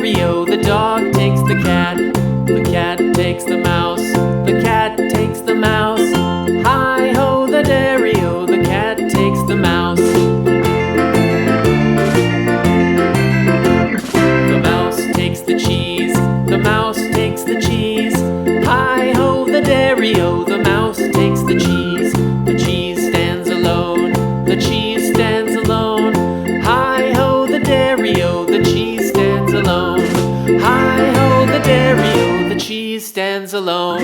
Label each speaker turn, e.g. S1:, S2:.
S1: dairy-o, the dog takes the cat. The cat takes the mouse. The cat takes the mouse. Hi-ho, the dairy-o, the cat takes the mouse. The mouse takes the cheese. The mouse takes the cheese. Hi-ho, the dairy-o, the mouse takes the cheese. The cheese stands alone. The cheese stands alone. Hi-ho, the dairy-o, the cheese stands alone. Hi-ho, the dairy-o, the cheese stands alone.